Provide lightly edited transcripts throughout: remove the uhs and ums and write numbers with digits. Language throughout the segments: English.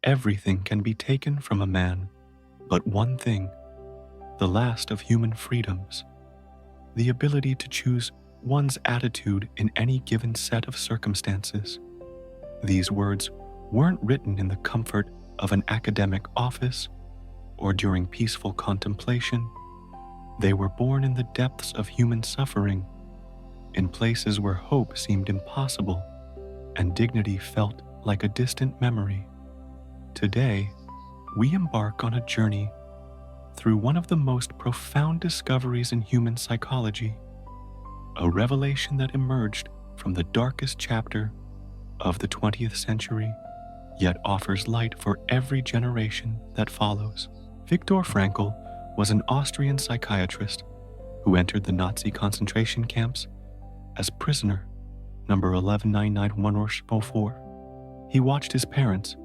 Everything can be taken from a man, but one thing, the last of human freedoms, the ability to choose one's attitude in any given set of circumstances. These words weren't written in the comfort of an academic office or during peaceful contemplation. They were born in the depths of human suffering, in places where hope seemed impossible and dignity felt like a distant memory. Today, we embark on a journey through one of the most profound discoveries in human psychology, a revelation that emerged from the darkest chapter of the 20th century, yet offers light for every generation that follows. Viktor Frankl was an Austrian psychiatrist who entered the Nazi concentration camps as prisoner number 11991-04. He watched his parents,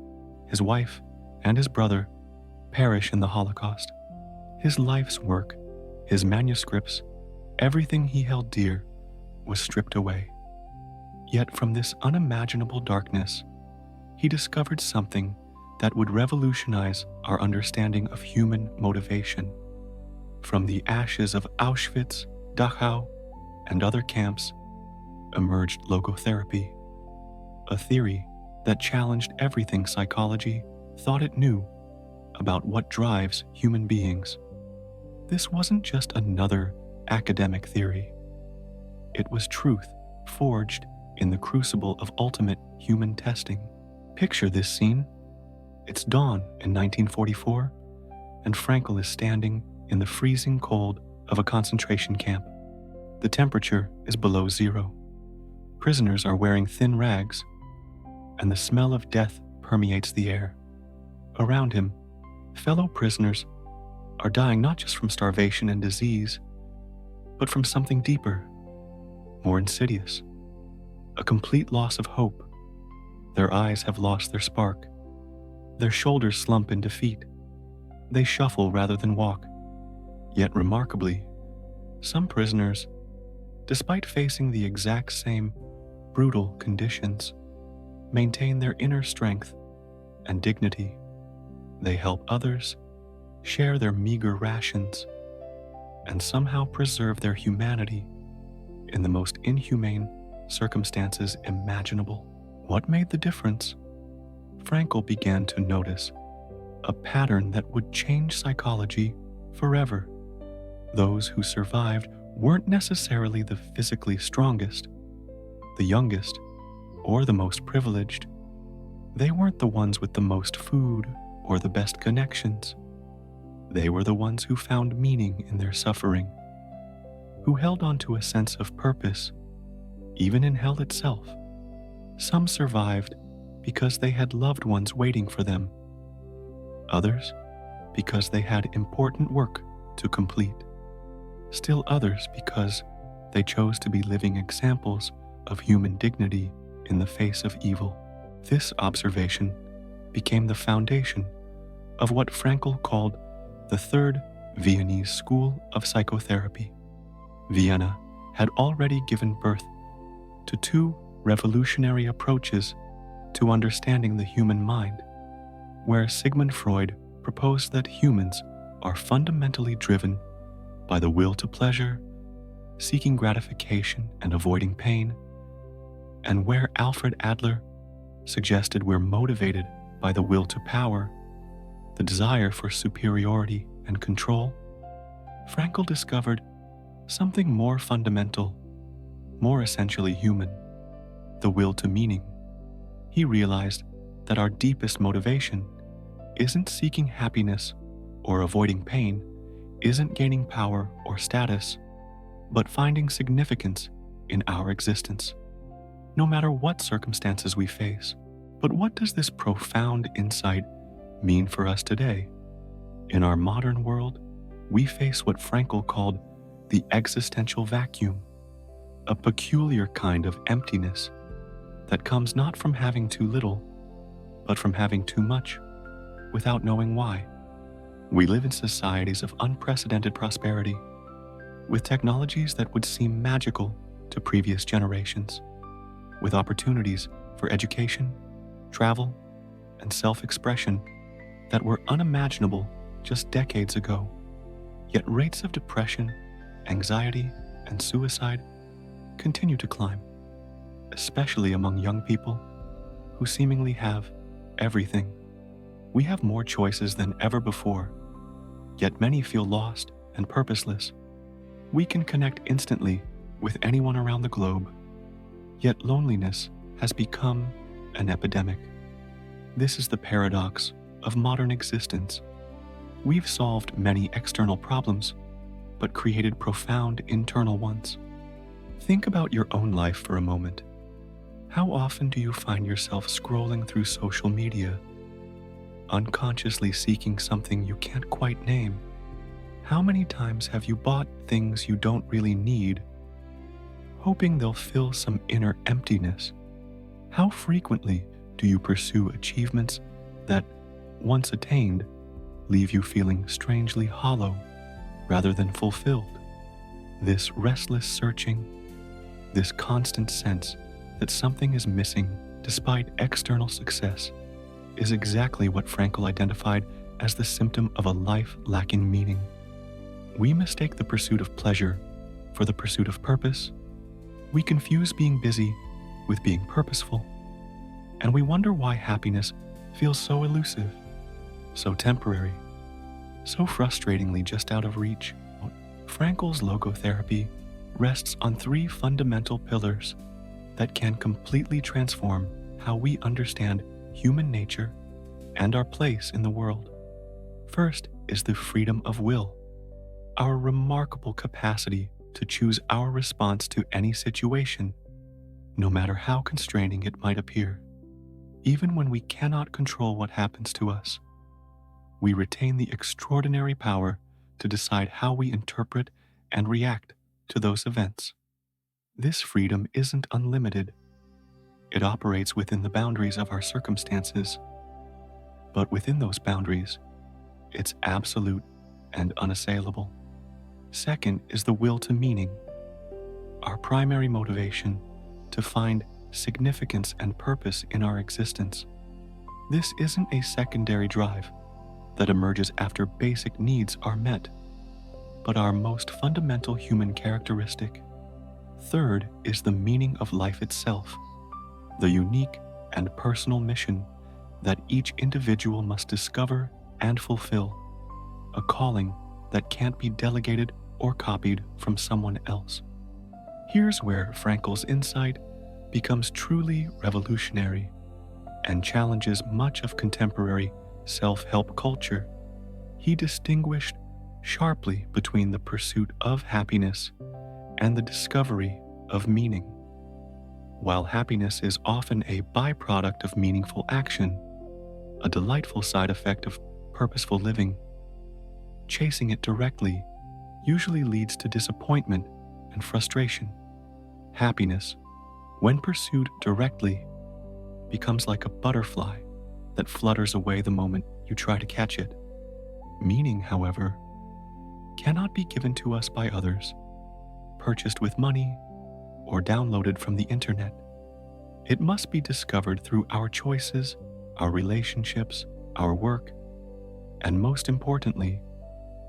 his wife, and his brother perish in the Holocaust. His life's work, his manuscripts, everything he held dear was stripped away. Yet from this unimaginable darkness, he discovered something that would revolutionize our understanding of human motivation. From the ashes of Auschwitz, Dachau, and other camps emerged logotherapy, a theory that challenged everything psychology thought it knew about what drives human beings. This wasn't just another academic theory. It was truth forged in the crucible of ultimate human testing. Picture this scene. It's dawn in 1944, and Frankl is standing in the freezing cold of a concentration camp. The temperature is below zero. Prisoners are wearing thin rags, and the smell of death permeates the air. Around him, fellow prisoners are dying not just from starvation and disease, but from something deeper, more insidious, a complete loss of hope. Their eyes have lost their spark. Their shoulders slump in defeat. They shuffle rather than walk. Yet remarkably, some prisoners, despite facing the exact same brutal conditions, maintain their inner strength and dignity. They help others, share their meager rations, and somehow preserve their humanity in the most inhumane circumstances imaginable. What made the difference? Frankl began to notice a pattern that would change psychology forever. Those who survived weren't necessarily the physically strongest, the youngest, or the most privileged. They weren't the ones with the most food or the best connections. They were the ones who found meaning in their suffering, who held on to a sense of purpose, even in hell itself. Some survived because they had loved ones waiting for them. Others because they had important work to complete. Still others because they chose to be living examples of human dignity in the face of evil. This observation became the foundation of what Frankl called the Third Viennese School of Psychotherapy. Vienna had already given birth to two revolutionary approaches to understanding the human mind, where Sigmund Freud proposed that humans are fundamentally driven by the will to pleasure, seeking gratification and avoiding pain, and where Alfred Adler suggested we're motivated by the will to power, the desire for superiority and control. Frankl discovered something more fundamental, more essentially human, the will to meaning. He realized that our deepest motivation isn't seeking happiness or avoiding pain, isn't gaining power or status, but finding significance in our existence, no matter what circumstances we face. But what does this profound insight mean for us today? In our modern world, we face what Frankl called the existential vacuum, a peculiar kind of emptiness that comes not from having too little, but from having too much without knowing why. We live in societies of unprecedented prosperity, with technologies that would seem magical to previous generations, with opportunities for education, travel, and self-expression that were unimaginable just decades ago. Yet rates of depression, anxiety, and suicide continue to climb, especially among young people who seemingly have everything. We have more choices than ever before, yet many feel lost and purposeless. We can connect instantly with anyone around the globe, yet loneliness has become an epidemic. This is the paradox of modern existence. We've solved many external problems, but created profound internal ones. Think about your own life for a moment. How often do you find yourself scrolling through social media, unconsciously seeking something you can't quite name? How many times have you bought things you don't really need, hoping they'll fill some inner emptiness? How frequently do you pursue achievements that, once attained, leave you feeling strangely hollow rather than fulfilled? This restless searching, this constant sense that something is missing despite external success, is exactly what Frankl identified as the symptom of a life lacking meaning. We mistake the pursuit of pleasure for the pursuit of purpose. We confuse being busy with being purposeful, and we wonder why happiness feels so elusive, so temporary, so frustratingly just out of reach. Frankl's logotherapy rests on three fundamental pillars that can completely transform how we understand human nature and our place in the world. First is the freedom of will, our remarkable capacity to choose our response to any situation, no matter how constraining it might appear. Even when we cannot control what happens to us, we retain the extraordinary power to decide how we interpret and react to those events. This freedom isn't unlimited. It operates within the boundaries of our circumstances, but within those boundaries, it's absolute and unassailable. Second is the will to meaning, our primary motivation to find significance and purpose in our existence. This isn't a secondary drive that emerges after basic needs are met, but our most fundamental human characteristic. Third is the meaning of life itself, the unique and personal mission that each individual must discover and fulfill, a calling that can't be delegated or copied from someone else. Here's where Frankl's insight becomes truly revolutionary and challenges much of contemporary self-help culture. He distinguished sharply between the pursuit of happiness and the discovery of meaning. While happiness is often a byproduct of meaningful action, a delightful side effect of purposeful living, chasing it directly usually leads to disappointment and frustration. Happiness, when pursued directly, becomes like a butterfly that flutters away the moment you try to catch it. Meaning, however, cannot be given to us by others, purchased with money, or downloaded from the internet. It must be discovered through our choices, our relationships, our work, and most importantly,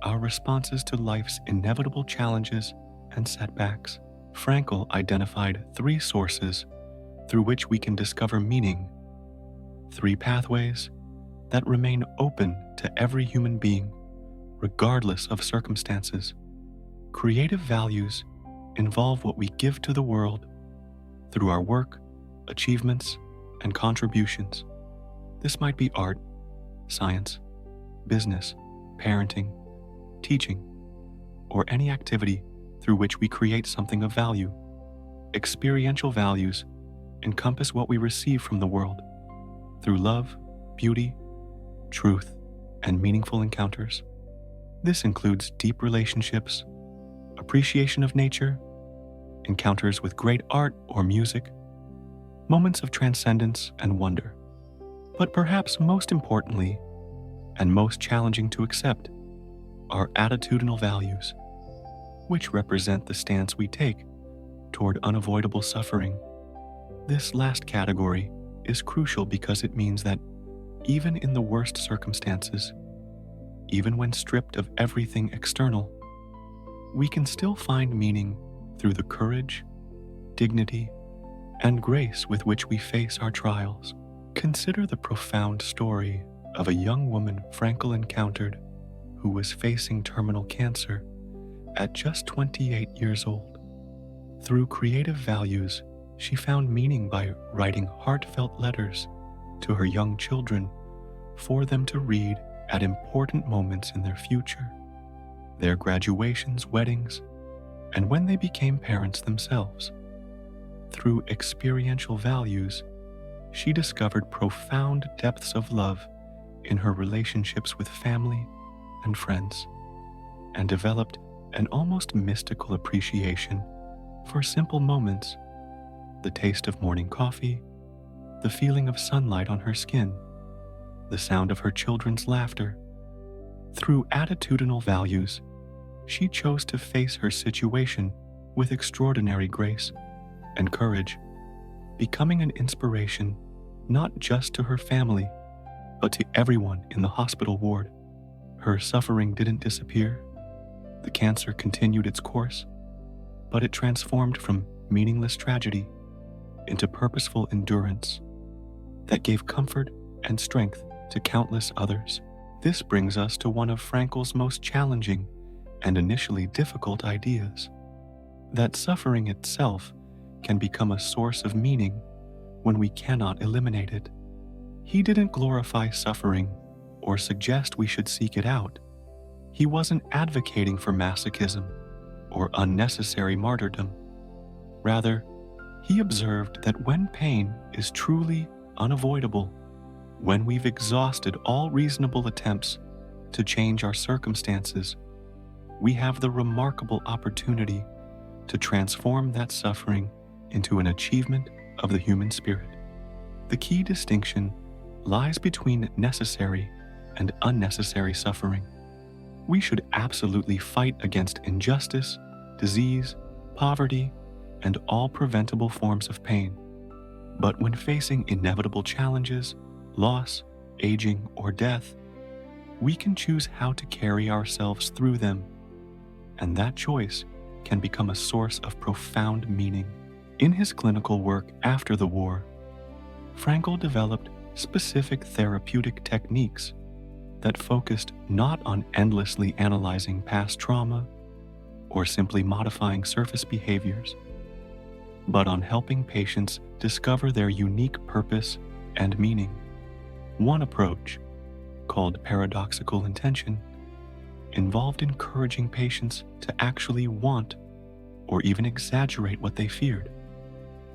our responses to life's inevitable challenges and setbacks. Frankl identified three sources through which we can discover meaning, three pathways that remain open to every human being, regardless of circumstances. Creative values involve what we give to the world through our work, achievements, and contributions. This might be art, science, business, parenting, teaching, or any activity through which we create something of value. Experiential values encompass what we receive from the world through love, beauty, truth, and meaningful encounters. This includes deep relationships, appreciation of nature, encounters with great art or music, moments of transcendence and wonder. But perhaps most importantly, and most challenging to accept, are attitudinal values, which represent the stance we take toward unavoidable suffering. This last category is crucial because it means that even in the worst circumstances, even when stripped of everything external, we can still find meaning through the courage, dignity, and grace with which we face our trials. Consider the profound story of a young woman Frankl encountered who was facing terminal cancer at just 28 years old. Through creative values, she found meaning by writing heartfelt letters to her young children for them to read at important moments in their future, their graduations, weddings, and when they became parents themselves. Through experiential values, she discovered profound depths of love in her relationships with family and friends, and developed an almost mystical appreciation for simple moments: the taste of morning coffee, the feeling of sunlight on her skin, the sound of her children's laughter. Through attitudinal values, she chose to face her situation with extraordinary grace and courage, becoming an inspiration not just to her family, but to everyone in the hospital ward. Her suffering didn't disappear. The cancer continued its course, but it transformed from meaningless tragedy into purposeful endurance that gave comfort and strength to countless others. This brings us to one of Frankl's most challenging and initially difficult ideas: that suffering itself can become a source of meaning when we cannot eliminate it. He didn't glorify suffering or suggest we should seek it out. He wasn't advocating for masochism or unnecessary martyrdom. Rather, he observed that when pain is truly unavoidable, when we've exhausted all reasonable attempts to change our circumstances, we have the remarkable opportunity to transform that suffering into an achievement of the human spirit. The key distinction lies between necessary and unnecessary suffering. We should absolutely fight against injustice, disease, poverty, and all preventable forms of pain. But when facing inevitable challenges, loss, aging, or death, we can choose how to carry ourselves through them, and that choice can become a source of profound meaning. In his clinical work after the war, Frankl developed specific therapeutic techniques that focused not on endlessly analyzing past trauma or simply modifying surface behaviors, but on helping patients discover their unique purpose and meaning. One approach, called paradoxical intention, involved encouraging patients to actually want or even exaggerate what they feared,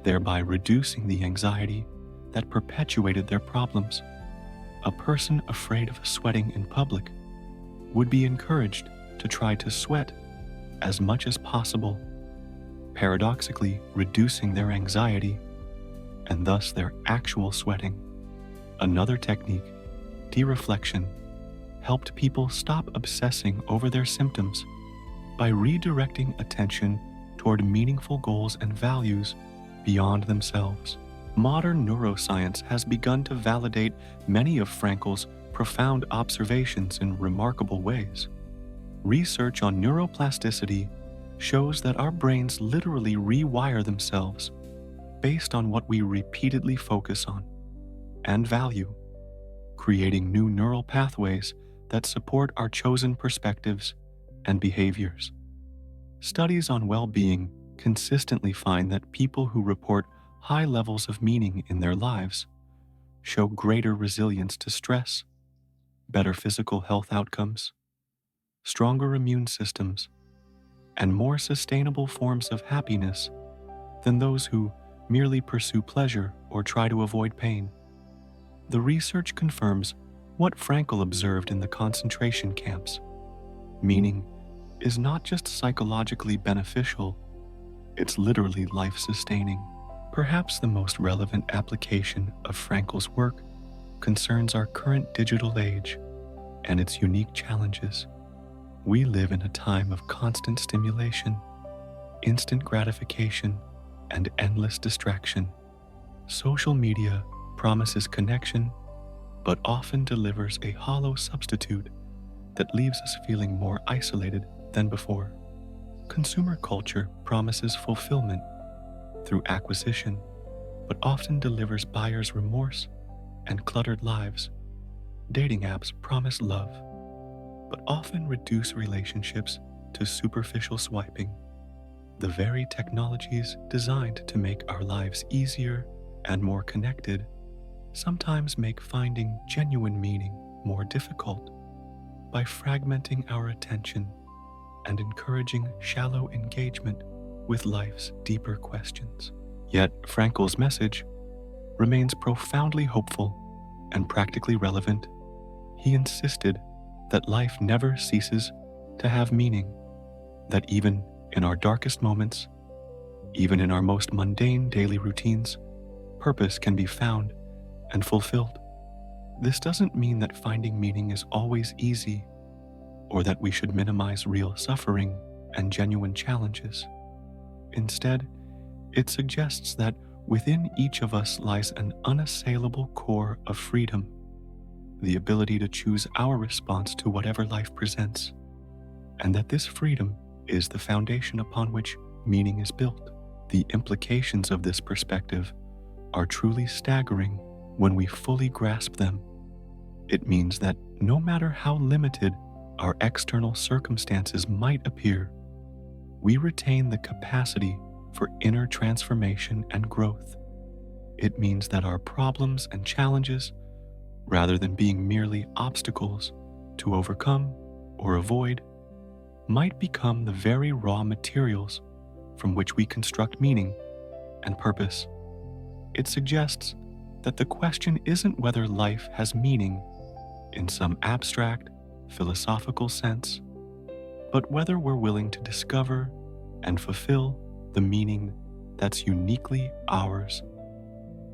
thereby reducing the anxiety that perpetuated their problems. A person afraid of sweating in public would be encouraged to try to sweat as much as possible, paradoxically reducing their anxiety and thus their actual sweating. Another technique, dereflection, helped people stop obsessing over their symptoms by redirecting attention toward meaningful goals and values beyond themselves. Modern neuroscience has begun to validate many of Frankl's profound observations in remarkable ways. Research on neuroplasticity shows that our brains literally rewire themselves based on what we repeatedly focus on and value, creating new neural pathways that support our chosen perspectives and behaviors. Studies on well-being consistently find that people who report high levels of meaning in their lives show greater resilience to stress, better physical health outcomes, stronger immune systems, and more sustainable forms of happiness than those who merely pursue pleasure or try to avoid pain. The research confirms what Frankl observed in the concentration camps. Meaning is not just psychologically beneficial, it's literally life-sustaining. Perhaps the most relevant application of Frankl's work concerns our current digital age and its unique challenges. We live in a time of constant stimulation, instant gratification, and endless distraction. Social media promises connection, but often delivers a hollow substitute that leaves us feeling more isolated than before. Consumer culture promises fulfillment through acquisition, but often delivers buyer's remorse and cluttered lives. Dating apps promise love, but often reduce relationships to superficial swiping. The very technologies designed to make our lives easier and more connected sometimes make finding genuine meaning more difficult by fragmenting our attention and encouraging shallow engagement with life's deeper questions. Yet Frankl's message remains profoundly hopeful and practically relevant. He insisted that life never ceases to have meaning, that even in our darkest moments, even in our most mundane daily routines, purpose can be found and fulfilled. This doesn't mean that finding meaning is always easy, or that we should minimize real suffering and genuine challenges. Instead, it suggests that within each of us lies an unassailable core of freedom, the ability to choose our response to whatever life presents, and that this freedom is the foundation upon which meaning is built. The implications of this perspective are truly staggering when we fully grasp them. It means that no matter how limited our external circumstances might appear, we retain the capacity for inner transformation and growth. It means that our problems and challenges, rather than being merely obstacles to overcome or avoid, might become the very raw materials from which we construct meaning and purpose. It suggests that the question isn't whether life has meaning in some abstract, philosophical sense, but whether we're willing to discover and fulfill the meaning that's uniquely ours,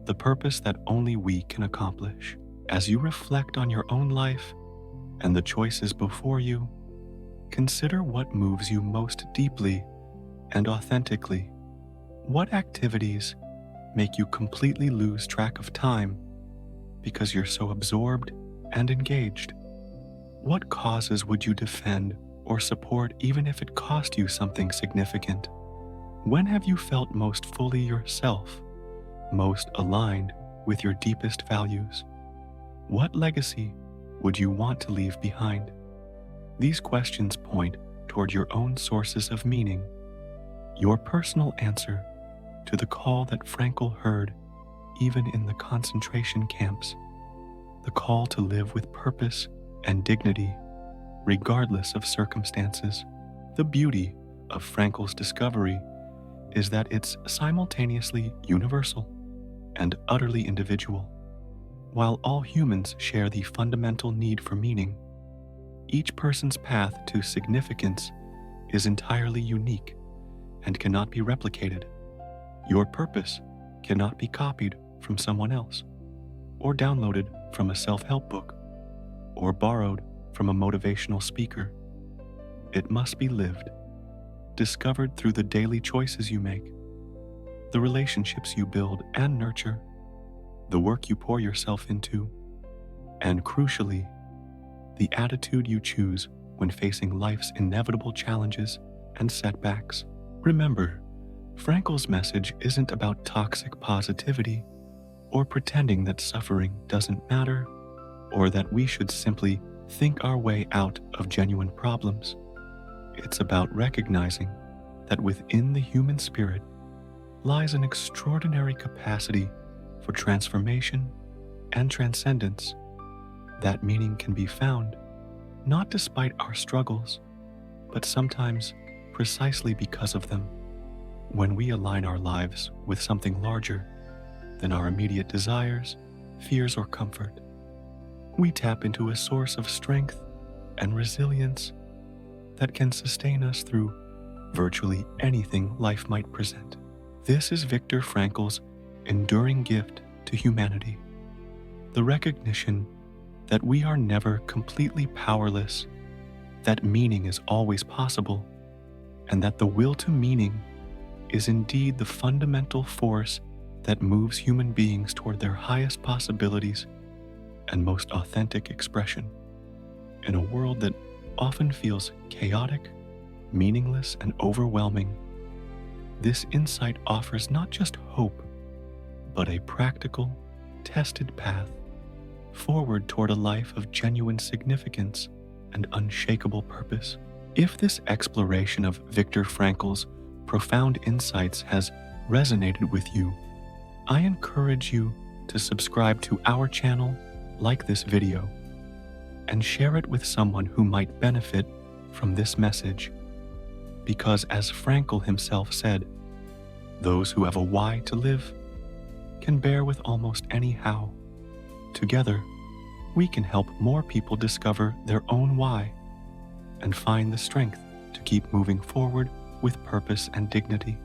the purpose that only we can accomplish. As you reflect on your own life and the choices before you, consider what moves you most deeply and authentically. What activities make you completely lose track of time because you're so absorbed and engaged? What causes would you defend or support even if it cost you something significant? When have you felt most fully yourself, most aligned with your deepest values? What legacy would you want to leave behind? These questions point toward your own sources of meaning, your personal answer to the call that Frankl heard even in the concentration camps, the call to live with purpose and dignity, regardless of circumstances. The beauty of Frankl's discovery is that it's simultaneously universal and utterly individual. While all humans share the fundamental need for meaning, each person's path to significance is entirely unique and cannot be replicated. Your purpose cannot be copied from someone else, or downloaded from a self-help book, or borrowed from a motivational speaker. It must be lived, discovered through the daily choices you make, the relationships you build and nurture, the work you pour yourself into, and crucially, the attitude you choose when facing life's inevitable challenges and setbacks. Remember, Frankl's message isn't about toxic positivity or pretending that suffering doesn't matter or that we should simply think our way out of genuine problems. It's about recognizing that within the human spirit lies an extraordinary capacity for transformation and transcendence. That meaning can be found not despite our struggles, but sometimes precisely because of them. When we align our lives with something larger than our immediate desires, fears, or comfort, we tap into a source of strength and resilience that can sustain us through virtually anything life might present. This is Viktor Frankl's enduring gift to humanity, the recognition that we are never completely powerless, that meaning is always possible, and that the will to meaning is indeed the fundamental force that moves human beings toward their highest possibilities and most authentic expression. In a world that often feels chaotic, meaningless, and overwhelming, this insight offers not just hope, but a practical, tested path forward toward a life of genuine significance and unshakable purpose. If this exploration of Viktor Frankl's profound insights has resonated with you, I encourage you to subscribe to our channel, like this video, and share it with someone who might benefit from this message. Because as Frankl himself said, those who have a why to live can bear with almost any how. Together, we can help more people discover their own why and find the strength to keep moving forward with purpose and dignity.